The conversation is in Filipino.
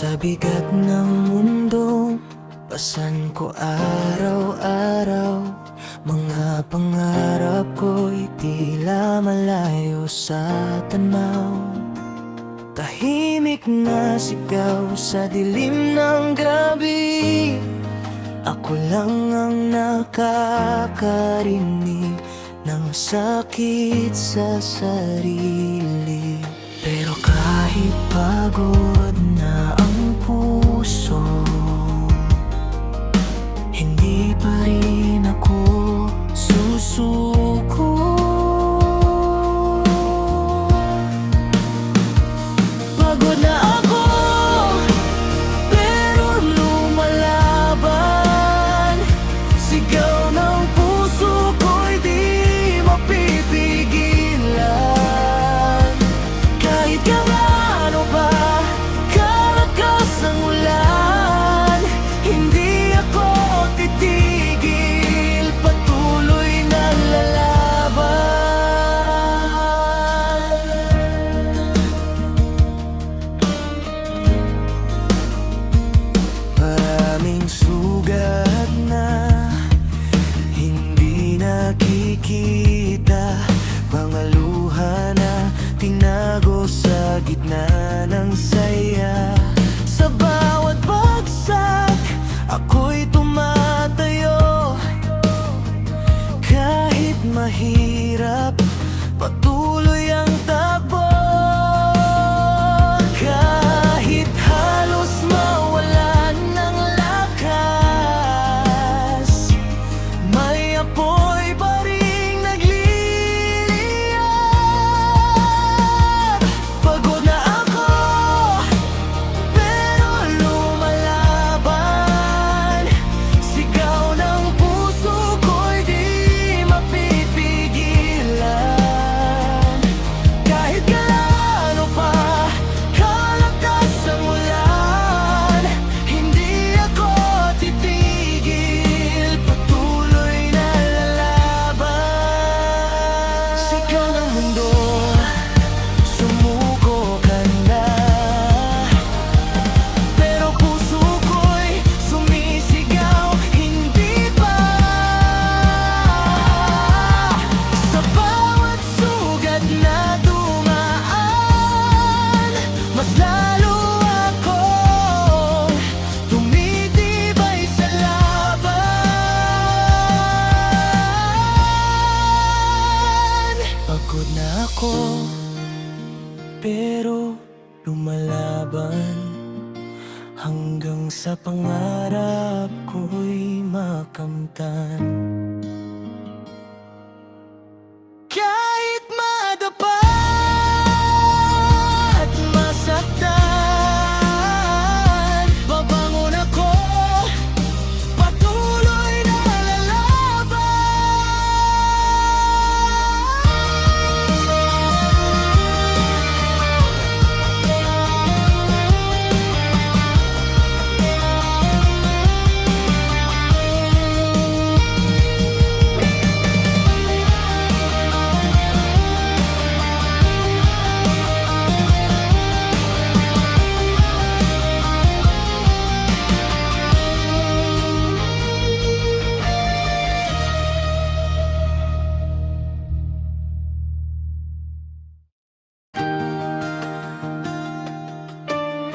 Sa bigat ng mundo, pasan ko araw-araw. Mga pangarap ko'y tila malayo sa tanaw. Tahimik na sigaw sa dilim ng gabi, ako lang ang nakakarinig ng sakit sa sarili. Pero kahit pagod na ang puso, hindi pa rin ako susuko. Pagod na ako, pero lumalaban. Sigaw ng puso ko'y di mapipigilan. Kahit gaano pa kalakas ang ulan, hindi ako titigil, patuloy na lalaban. Maraming sugat na hindi nakikita, mga luha na tinago sa gitna ng saya. Sa bawat bagsak, ako'y tumatayo. Kahit mahirap, patuloy ang takbo. Kahit halos mawalan ng lakas, may apoy pa ring nagliliyab. Pagod na ako, pero lumalaban. Sigaw ng puso ko'y di mapipigilan. Kahit gaano pa kalakas ang ulan, hindi ako titigil, patuloy na lalaban. Sigaw ng mundo, sumuko ka na, pero puso ko'y sumisigaw, hindi pa. Sa bawat sugat na dumaan, mas lalo akong tumitibay sa laban. Pagod na ako, pero lumalaban, hanggang sa pangarap ko'y makamtan.